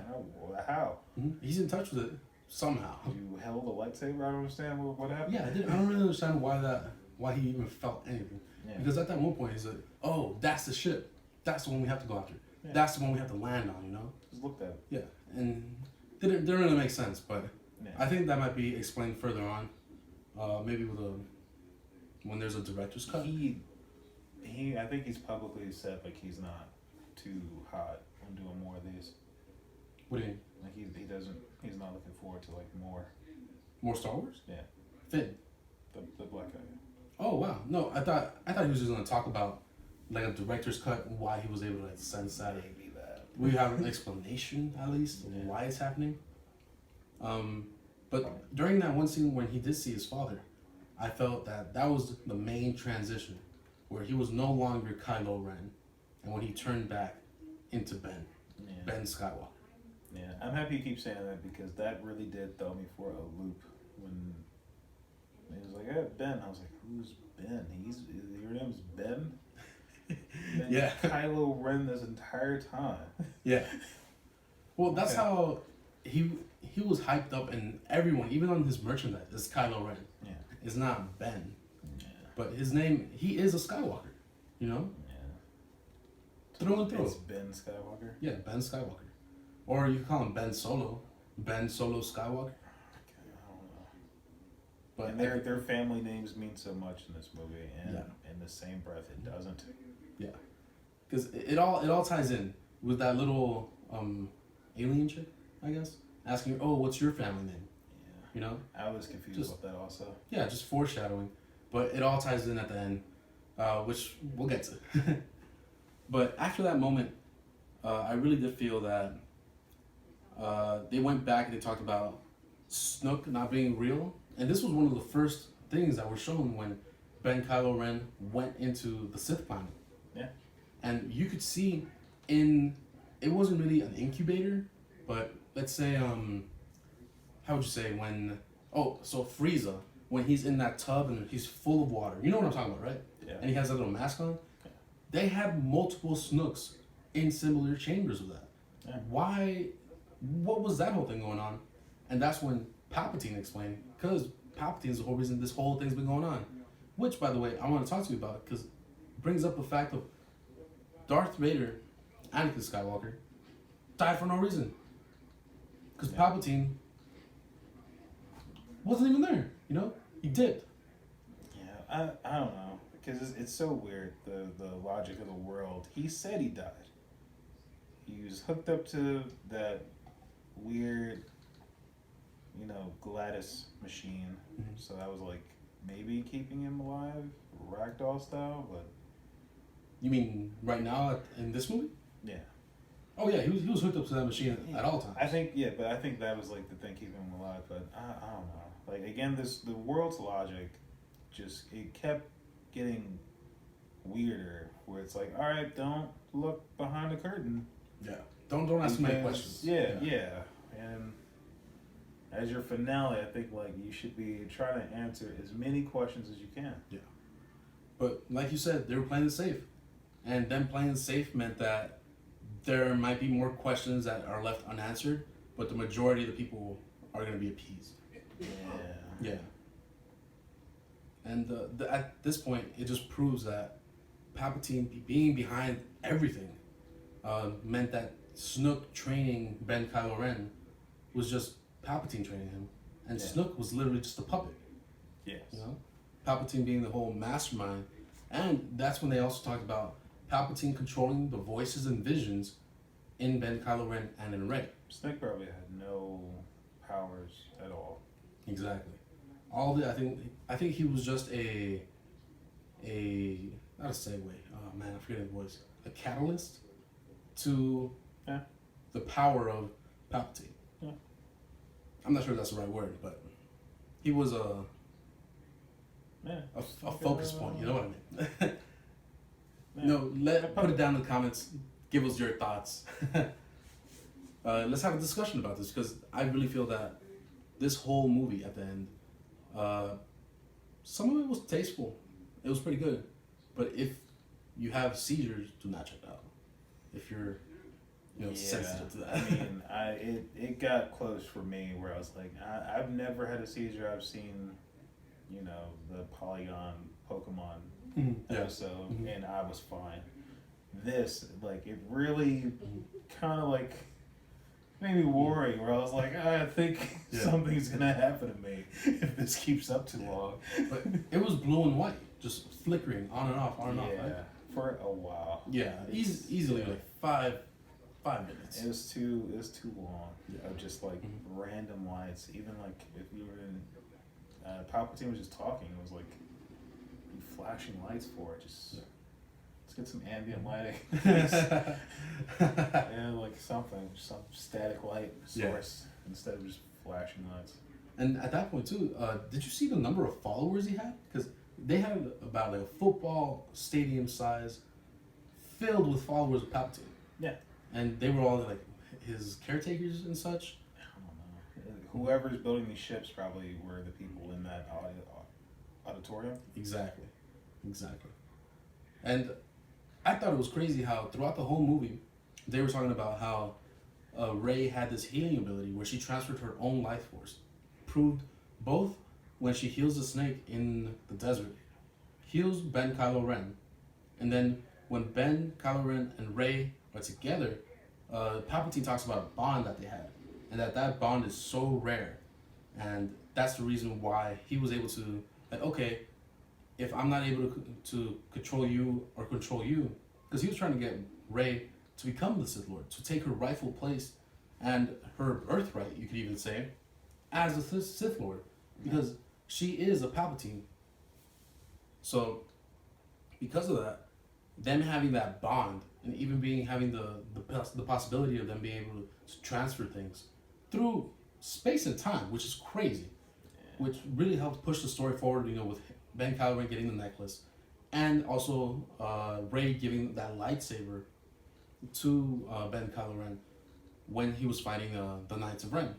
How? He's in touch with it somehow. You held a lightsaber. I don't understand what happened. Yeah, I don't really understand why he even felt anything. Yeah. Because at that one point, he's like, oh, that's the ship. That's the one we have to go after. Yeah. That's the one we have to land on, you know? Just looked at it. Yeah, and didn't really make sense, but Yeah. I think that might be explained further on. Maybe when there's a director's cut. I think he's publicly said like he's not too hot on doing more of these. What do you mean? Like he's not looking forward to like more. More Star Wars? Yeah. Finn. The black guy. Oh wow, no, I thought he was just gonna talk about like a director's cut and why he was able to like sense that. Maybe that. We have an explanation at least of why it's happening. But during that one scene when he did see his father, I felt that was the main transition, where he was no longer Kylo Ren, and when he turned back into Ben Skywalker. Yeah, I'm happy you keep saying that because that really did throw me for a loop when he was like, "Yeah, Ben." I was like, "Who's Ben? Your name's Ben." Yeah. Kylo Ren this entire time. Yeah. Well, that's how he was hyped up, and everyone, even on his merchandise, is Kylo Ren. Yeah. It's not Ben. Yeah. But his name, he is a Skywalker. You know. Yeah. Through and through. It's Ben Skywalker. Yeah, Ben Skywalker, or you can call him Ben Solo. Ben Solo Skywalker. But and their family names mean so much in this movie, and in the same breath, it doesn't. Yeah, because it all ties in with that little alien chick, I guess, asking her, "Oh, what's your family name?" Yeah, you know. I was confused about that also. Yeah, just foreshadowing, but it all ties in at the end, which we'll get to. But after that moment, I really did feel that they went back and they talked about Snoke not being real. And this was one of the first things that were shown when Ben Kylo Ren went into the Sith planet. Yeah. And you could see it wasn't really an incubator, but let's say, how would you say so Frieza, when he's in that tub and he's full of water, you know what I'm talking about, right? Yeah. And he has that little mask on. Yeah. They had multiple Snooks in similar chambers of that. Yeah. Why? What was that whole thing going on? And that's when Palpatine explained, because Palpatine's the whole reason this whole thing's been going on. Which, by the way, I want to talk to you about because it brings up the fact of Darth Vader, Anakin Skywalker, died for no reason. Because Palpatine wasn't even there, He dipped. Yeah, I don't know. Because it's so weird, the logic of the world. He said he died. He was hooked up to that weird, Gladys machine. Mm-hmm. So that was like maybe keeping him alive, ragdoll style, but... You mean right now in this movie? Yeah. Oh yeah, he was hooked up to that machine at all times. I think that was like the thing keeping him alive, but I don't know. Like again, the world's logic it kept getting weirder. Where it's like, all right, don't look behind the curtain. Yeah. Don't ask me questions. Yeah. And as your finale, I think like you should be trying to answer as many questions as you can. Yeah. But like you said, they were playing it safe, and them playing it safe meant that there might be more questions that are left unanswered, but the majority of the people are going to be appeased. Yeah. And at this point, it just proves that Palpatine being behind everything meant that Snoke training Ben Kylo Ren was just Palpatine training him, and Snoke was literally just a puppet. Yes. Palpatine being the whole mastermind, and that's when they also talked about Palpatine controlling the voices and visions in Ben Kylo Ren and in Rey. Snoke probably had no powers at all. Exactly. I think he was just a not a segue. Oh man, I forget his voice. A catalyst to the power of Palpatine. Yeah. I'm not sure if that's the right word, but he was a focus point. You know what I mean? Put it down in the comments. Give us your thoughts. Let's have a discussion about this because I really feel that this whole movie at the end, some of it was tasteful. It was pretty good. But if you have seizures, do not check it out. If you're, sensitive to that. I mean, it got close for me where I was like, I've never had a seizure. I've seen, the Polygon Pokemon episode, and I was fine. This, like, it really kind of like made me worry. Where I was like, I think something's gonna happen to me if this keeps up too long. But it was blue and white, just flickering on and off, right? For a while. Yeah, easily like 5 minutes. It was too long. Of just like random lights. Even like if you were in Palpatine was just talking, it was like flashing lights for it. Just let's get some ambient lighting. Like some static light source instead of just flashing lights. And at that point too, did you see the number of followers he had? Because they had about like a football stadium size filled with followers of Palpatine. Yeah. And they were all like his caretakers and such. I don't know. Whoever's building these ships probably were the people in that auditorium. Exactly. And I thought it was crazy how throughout the whole movie, they were talking about how Rey had this healing ability where she transferred her own life force. Proved both when she heals the snake in the desert, heals Ben Kylo Ren, and then when Ben, Kylo Ren, and Rey are together, Palpatine talks about a bond that they had, and that bond is so rare, and that's the reason why he was able to, like, okay, if I'm not able to control you, because he was trying to get Rey to become the Sith Lord, to take her rightful place and her birthright, you could even say, as a Sith Lord, because she is a Palpatine. So, because of that, them having that bond, and even having the possibility of them being able to transfer things through space and time, which is crazy, which really helped push the story forward. With Ben Kylo Ren getting the necklace, and also Rey giving that lightsaber to Ben Kylo Ren when he was fighting the Knights of Ren.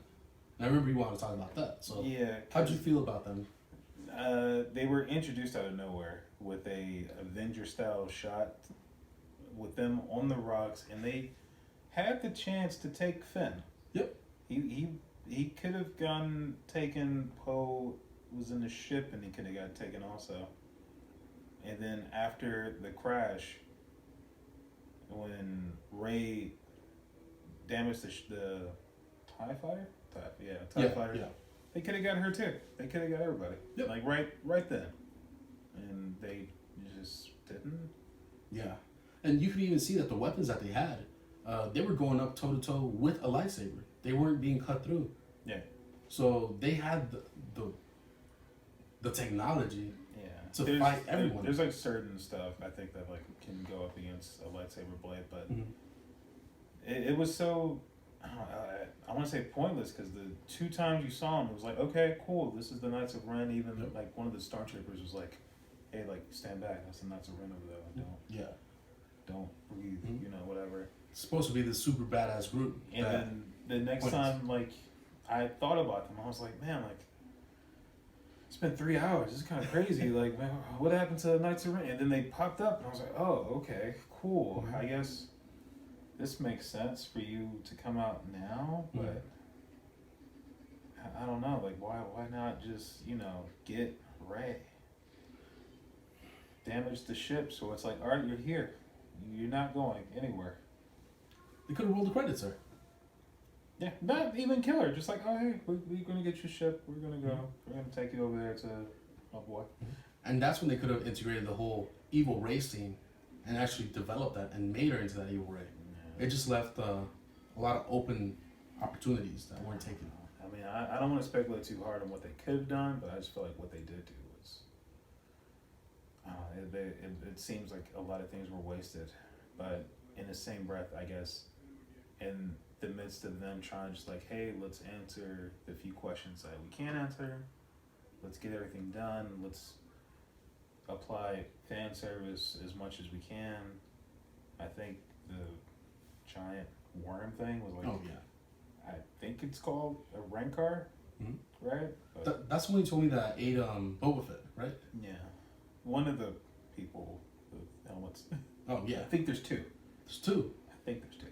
And I remember you wanted to talk about that. So how'd you feel about them? They were introduced out of nowhere with a Avenger-style shot with them on the rocks, and they had the chance to take Finn. Yep. He could have taken Poe was in the ship, and he could have got taken also. And then after the crash, when Rey damaged the TIE fighter? TIE fighter. Yeah. They could have got her too. They could have got everybody. Yep. Like right then. And they just didn't. Yeah. And you could even see that the weapons that they had, they were going up toe to toe with a lightsaber. They weren't being cut through. Yeah. So they had the technology to fight everyone. There's like certain stuff I think that like can go up against a lightsaber blade, but it was so I want to say pointless because the 2 times you saw him, it was like, okay, cool, this is the Knights of Ren. Even like one of the stormtroopers was like, hey, like stand back, that's the Knights of Ren over there. Don't breathe, whatever. It's supposed to be this super badass group. And then the next time, like, I thought about them, I was like, man, like, it's been 3 hours. This is kind of crazy. Like, man, what happened to the Knights of Ren? And then they popped up, and I was like, oh, okay, cool. I guess this makes sense for you to come out now, but I don't know. Like, why not just, get Rey? Damage the ship, so it's like, all right, you're here. You're not going anywhere. They could have rolled the credits, sir. Yeah, not even kill her. Just like, oh, hey, we're going to get your ship. We're going to go. We're going to take you over there to my boy. And that's when they could have integrated the whole evil Rey scene and actually developed that and made her into that evil Rey. Yeah. It just left a lot of open opportunities that weren't taken. I mean, I don't want to speculate too hard on what they could have done, but I just feel like what they did do was... it seems like a lot of things were wasted. But in the same breath, I guess, in the midst of them trying just like, hey, let's answer the few questions that we can't answer. Let's get everything done. Let's apply fan service as much as we can. I think the giant worm thing was like, I think it's called a Rancor, right? That's when you told me that ate Boba Fett, right? Yeah. One of the people with helmets. Oh, yeah. I think there's 2. There's 2. I think there's 2.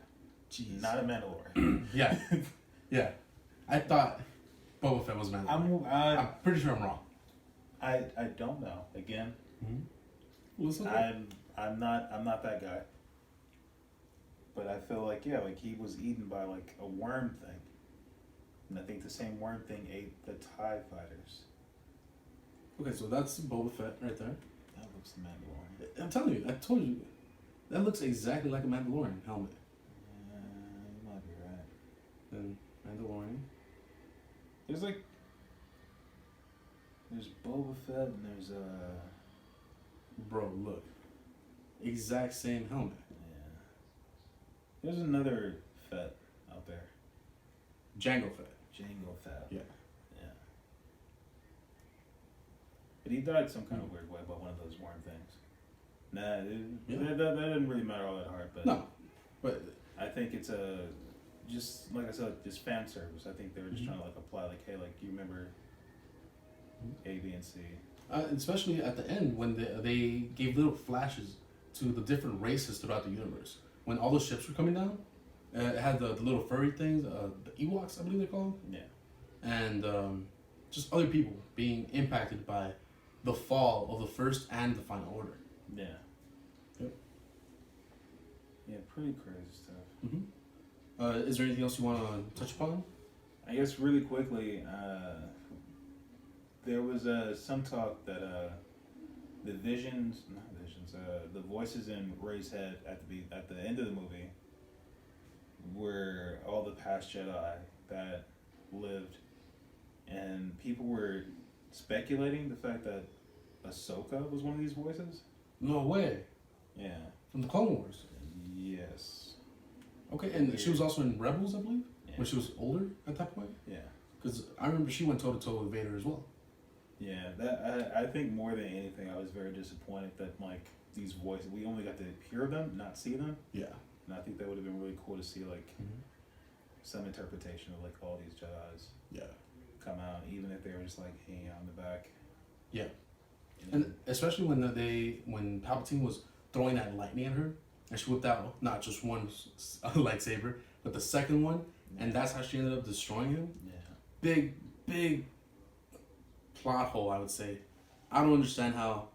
Jeez. Not a Mandalorian. Yeah. I thought Boba Fett was Mandalorian. I'm pretty sure I'm wrong. I don't know. Again, I'm not that guy. But I feel like he was eaten by like a worm thing, and I think the same worm thing ate the TIE fighters. Okay, so that's Boba Fett right there. That looks Mandalorian. I'm telling you, I told you, that looks exactly like a Mandalorian helmet. You might be right. Then Mandalorian. There's Boba Fett and there's Bro, look, exact same helmet. Yeah. There's another Fett out there. Jango Fett. Jango Fett. Yeah. But he died some kind of weird way by one of those worm things. That didn't really matter all that hard. But no, but I think it's just like I said, just fan service. I think they were just trying to like apply, like, hey, like you remember A, B, and C. Especially at the end when they gave little flashes to the different races throughout the universe. When all those ships were coming down, it had the little furry things, the Ewoks, I believe they're called. Yeah. And just other people being impacted by the fall of the First and the Final Order. Yeah. Yep. Yeah, pretty crazy stuff. Is there anything else you want to touch upon? I guess really quickly, there was some talk that the the voices in Rey's head at the end of the movie were all the past Jedi that lived, and people were speculating the fact that Ahsoka was one of these voices. No way. Yeah. From the Clone Wars. Yes. Okay, and she was also in Rebels, I believe, when she was older at that point. Yeah. Because I remember she went toe to toe with Vader as well. Yeah, that I think more than anything, I was very disappointed that like these voices, we only got to hear them, not see them. Yeah. And I think that would have been really cool to see like some interpretation of like all these Jedis. Yeah. Come out, even if they were just like hanging out in the back. Yeah. And especially when Palpatine was throwing that lightning at her, and she whipped out not just one lightsaber, but the second one, and that's how she ended up destroying him. Yeah. Big plot hole, I would say. I don't understand how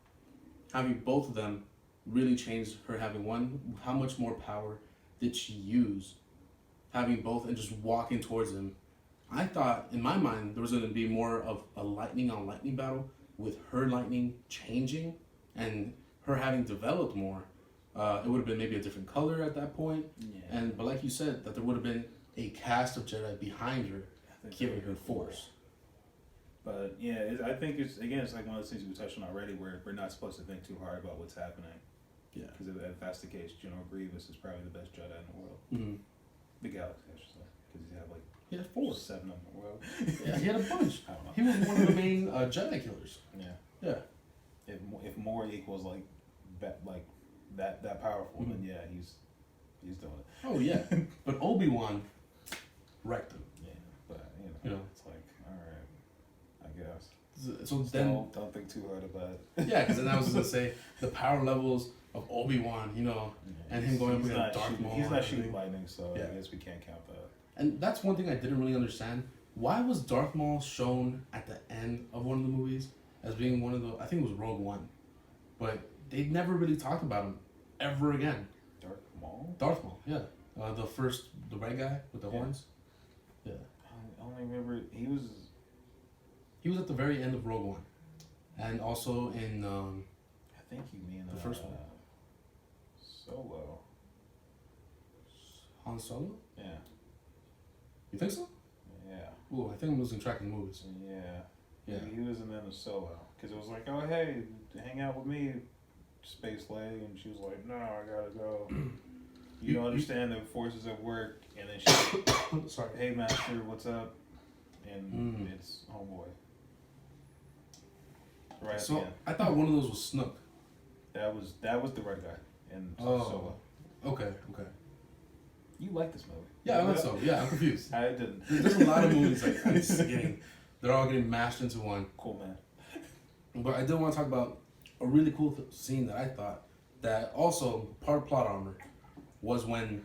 having both of them really changed her having one. How much more power did she use having both and just walking towards him? I thought in my mind there was going to be more of a lightning on lightning battle with her lightning changing and her having developed more. It would have been maybe a different color at that point. Yeah. But like you said, that there would have been a cast of Jedi behind her giving her force. But yeah, I think it's like one of those things we touched on already, where we're not supposed to think too hard about what's happening. Yeah. Because if that's the case, General Grievous is probably the best Jedi in the world. Mm-hmm. The galaxy, I should say, because He had 4. 7 in the world. Yeah, he had a bunch. I don't know. He was one of the main Jedi killers. Yeah. Yeah. If more equals like that powerful, then yeah, he's doing it. Oh yeah. But Obi-Wan wrecked him. Yeah, but You know. it's like, all right, I guess. So then, Don't think too hard about it. yeah, because then I was gonna say the power levels of Obi-Wan, and him going up against Darth Maul. He's not shooting lightning, so Yeah. I guess we can't count that. And that's one thing I didn't really understand. Why was Darth Maul shown at the end of one of the movies as being one of the? I think it was Rogue One, but they never really talked about him ever again. Darth Maul. Darth Maul, yeah, the red guy with the horns. Yeah, I only remember he was at the very end of Rogue One, and also in I think you mean the first one. Solo. Han Solo. Yeah. You think so? Yeah. Ooh, I think I'm losing track of the movies. Yeah. Yeah. He was in the Solo because it was like, oh hey, hang out with me, Space Lady, and she was like, no, I gotta go. You don't understand the forces at work, and then she, Sorry. hey master, what's up? And it's homeboy. Right. At the So end. I thought one of those was Snook. That was the red guy in Oh. Solo. Okay. You like this movie? Yeah, I like so. Yeah, I'm confused. I didn't. There's a lot of movies like I'm just they're all getting mashed into one. Cool, man. But I did want to talk about a really cool scene that I thought that also part of plot armor was when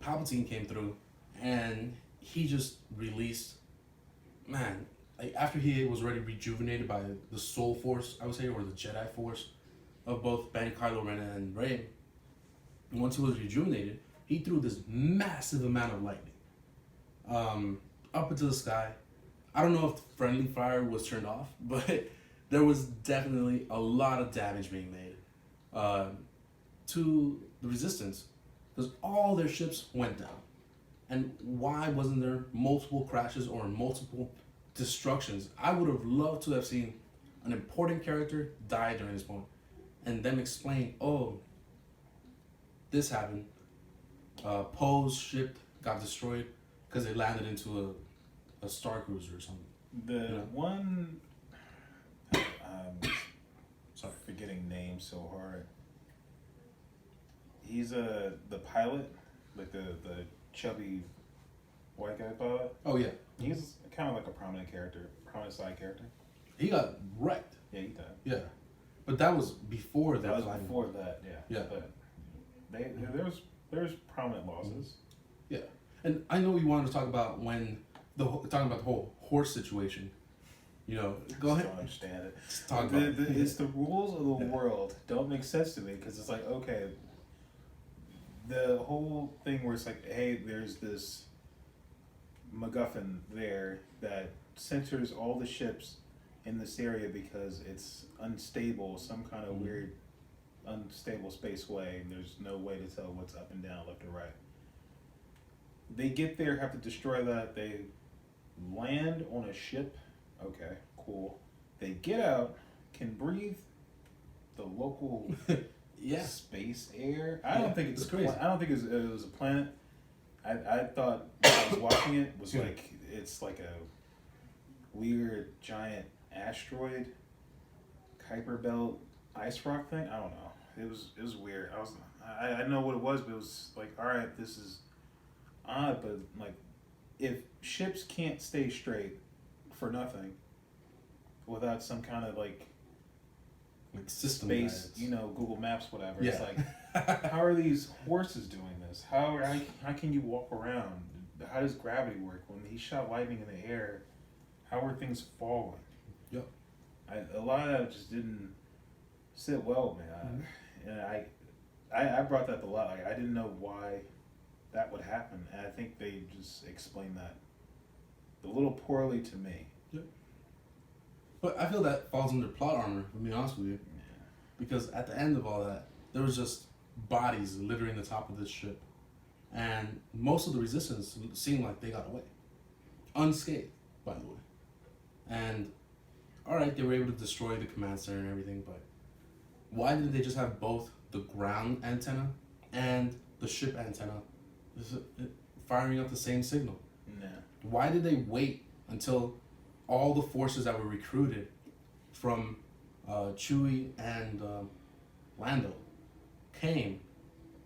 Palpatine came through and he just released, man, like after he was already rejuvenated by the Soul Force, I would say, or the Jedi Force of both Ben, Kylo Ren, and Rey. And once he was rejuvenated, he threw this massive amount of lightning up into the sky. I don't know if friendly fire was turned off, but there was definitely a lot of damage being made to the Resistance because all their ships went down. And why wasn't there multiple crashes or multiple destructions? I would have loved to have seen an important character die during this point and them explain, oh, this happened. Poe's ship got destroyed because it landed into a Star Cruiser or something. The one, I'm Sorry. forgetting names so hard. He's the pilot, like the chubby white guy pilot. Oh yeah, He's kind of like a prominent side character. he got wrecked. Yeah, he died. Yeah, but that was before That was flying. before that. Yeah. Yeah. But there's prominent losses. Yeah, and I know you wanted to talk about talking about the whole horse situation. Go ahead. Don't understand it. Just talk about it. It's the rules of the world don't make sense to me because it's like, okay, the whole thing where it's like, hey, there's this MacGuffin there that centers all the ships in this area because it's unstable, some kind of weird unstable spaceway, and there's no way to tell what's up and down, left or right. They get there, have to destroy that. They land on a ship. Okay, cool. They get out, can breathe the local space air. I don't think it's crazy. I don't think it was a planet. I thought when I was watching it was like it's like a weird giant asteroid, Kuiper Belt ice rock thing. I don't know. It was weird. I didn't know what it was, but it was like, all right, this is odd, but like if ships can't stay straight for nothing without some kind of like system space, guidance. Google Maps, whatever. Yeah. It's like, how are these horses doing this? How can you walk around? How does gravity work? When he shot lightning in the air, how are things falling? Yep. A lot of that just didn't Sit well, man. And I brought that up a lot. Like I didn't know why that would happen, and I think they just explained that a little poorly to me. Yep. But I feel that falls under plot armor, to be honest with you. Yeah. Because at the end of all that, there was just bodies littering the top of this ship. And most of the resistance seemed like they got away. Unscathed, by the way. And, alright, they were able to destroy the command center and everything, but why didn't they just have both the ground antenna and the ship antenna firing up the same signal? Nah. Why did they wait until all the forces that were recruited from Chewie and Lando came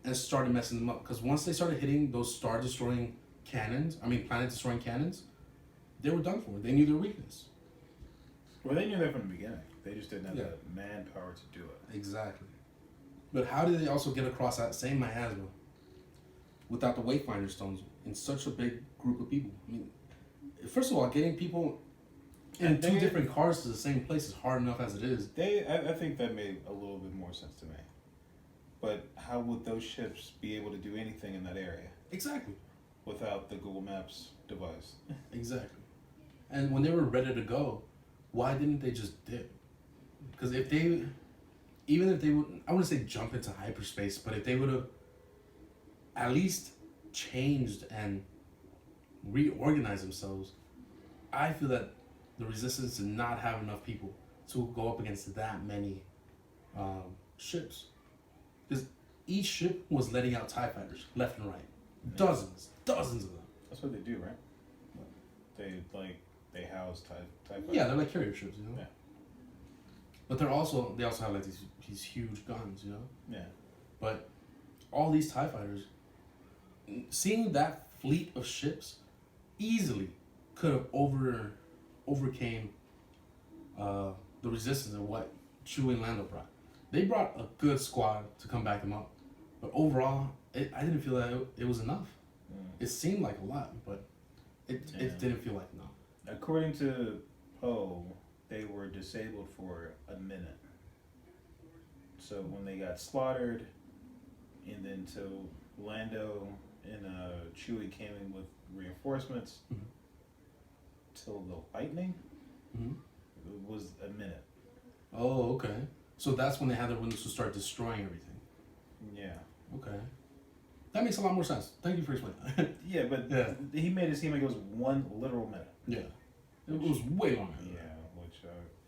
and started messing them up? Because once they started hitting those star-destroying cannons, planet-destroying cannons, they were done for. They knew their weakness. Well, they knew that from the beginning. They just didn't have Yeah. the manpower to do it. Exactly. But how did they also get across that same miasma without the Wayfinder stones in such a big group of people? I mean, first of all, getting people in two different cars to the same place is hard enough as it is. I think that made a little bit more sense to me. But how would those ships be able to do anything in that area Exactly. without the Google Maps device? Exactly. And when they were ready to go, why didn't they just dip? Because even if they would, I wouldn't say jump into hyperspace, but if they would have at least changed and reorganized themselves, I feel that the Resistance did not have enough people to go up against that many ships. Because each ship was letting out TIE fighters left and right. Dozens of them. That's what they do, right? They house TIE fighters. Yeah, they're like carrier ships, you know? Yeah. But they also have like these huge guns, you know? Yeah. But all these TIE fighters, seeing that fleet of ships easily could have overcame the Resistance and what Chewie and Lando brought. They brought a good squad to come back them up. But overall, I didn't feel that it was enough. It seemed like a lot, but it didn't feel like enough. According to Poe, they were disabled for a minute. So when they got slaughtered, and then till Lando and Chewie came in with reinforcements, till the lightning, it was a minute. Oh, okay. So that's when they had the windows to start destroying everything. Yeah. Okay. That makes a lot more sense. Thank you for explaining that. Yeah, but he made it seem like it was one literal minute. Yeah. It was way longer than that. Yeah, which,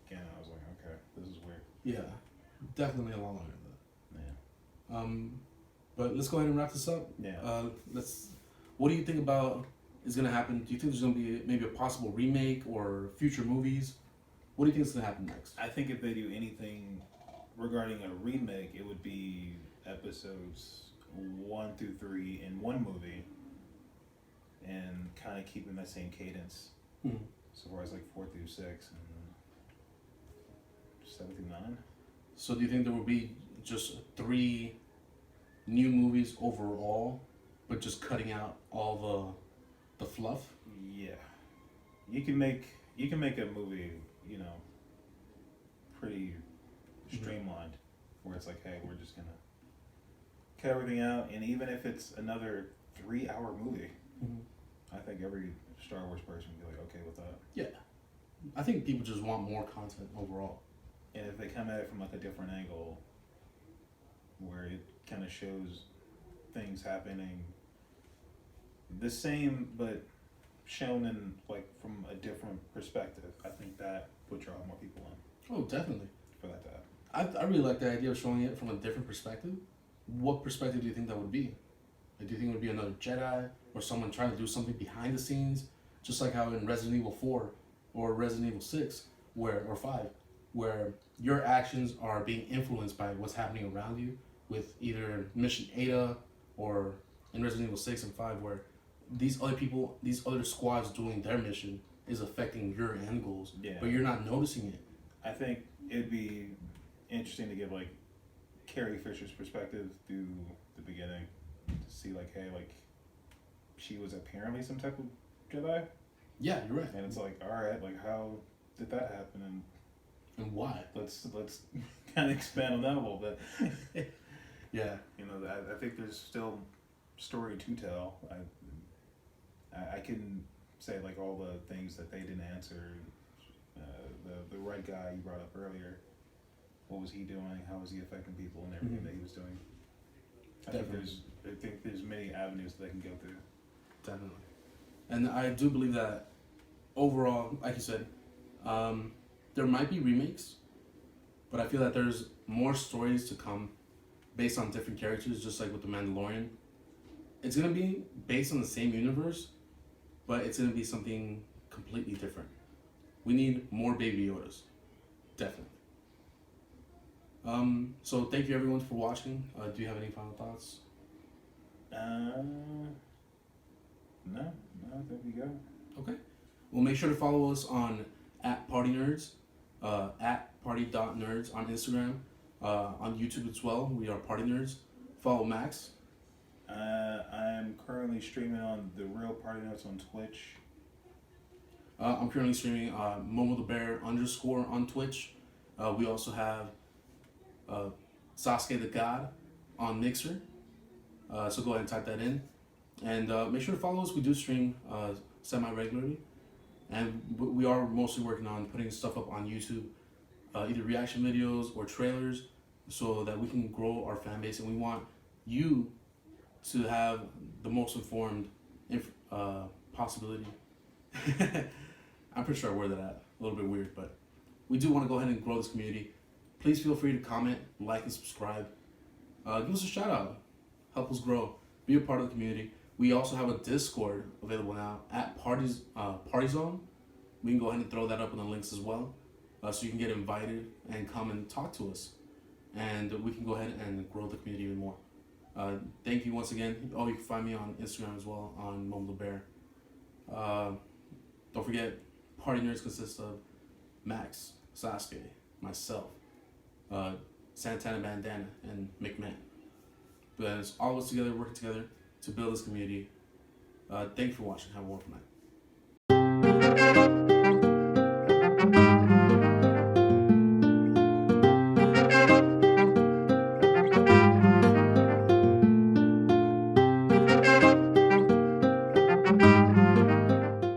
again, I was like, okay, this is weird. Yeah. Definitely a lot longer than that. Yeah. But let's go ahead and wrap this up. Yeah. What do you think about is going to happen? Do you think there's going to be maybe a possible remake or future movies? What do you think is going to happen next? I think if they do anything regarding a remake, it would be episodes 1 through 3 in one movie, and kind of keeping that same cadence. So far as like 4 through 6 and 7 through 9. So do you think there will be just 3 new movies overall, but just cutting out all the fluff? Yeah, you can make a movie, pretty streamlined, where it's like, hey, we're just gonna cut everything out, and even if it's another 3-hour movie, I think every Star Wars person would be like, okay with that. Yeah, I think people just want more content overall. And if they come at it from like a different angle, where it kind of shows things happening the same but shown in like from a different perspective, I think that would draw more people in. Oh, definitely. For that to happen. I really like the idea of showing it from a different perspective. What perspective do you think that would be? Like, do you think it would be another Jedi or someone trying to do something behind the scenes, just like how in Resident Evil 4 or Resident Evil 6 or 5, where your actions are being influenced by what's happening around you, with either Mission Ada or in Resident Evil 6 and 5, where these other people, these other squads doing their mission is affecting your end goals, but you're not noticing it. I think it'd be interesting to get like Carrie Fisher's perspective through the beginning, to see like, hey, like she was apparently some type of Jedi. Yeah, you're right. And it's like, all right, like how did that happen, and why? Let's kind of expand on that a little bit. Yeah. You know, I think there's still story to tell. I can say like all the things that they didn't answer. The red guy you brought up earlier. What was he doing? How was he affecting people and everything that he was doing? I think there's many avenues that they can go through. Definitely. And I do believe that overall, like you said, there might be remakes, but I feel that there's more stories to come based on different characters, just like with The Mandalorian. It's going to be based on the same universe, but it's going to be something completely different. We need more Baby Yodas. Definitely. So thank you everyone for watching. Do you have any final thoughts? No, there we go. Okay. Well, make sure to follow us on @PartyNerds, @party.nerds on Instagram, on YouTube as well. We are PartyNerds. Follow Max. I'm currently streaming on the Real PartyNerds on Twitch. I'm currently streaming Momothebear _ on Twitch. We also have Sasuke the God on Mixer. So go ahead and type that in. And make sure to follow us. We do stream semi-regularly. And we are mostly working on putting stuff up on YouTube, either reaction videos or trailers, so that we can grow our fan base. And we want you to have the most informed possibility. I'm pretty sure I worded that a little bit weird, but we do want to go ahead and grow this community. Please feel free to comment, like, and subscribe. Give us a shout out. Help us grow. Be a part of the community. We also have a Discord available now Party Zone. We can go ahead and throw that up in the links as well, so you can get invited and come and talk to us, and we can go ahead and grow the community even more. Thank you once again. Oh, you can find me on Instagram as well on Momothebear. Don't forget, PartyNerds consists of Max, Sasuke, myself, Santana Bandana, and McMahon. But it's all of us together, working together to build this community. Thank you for watching. Have a wonderful night.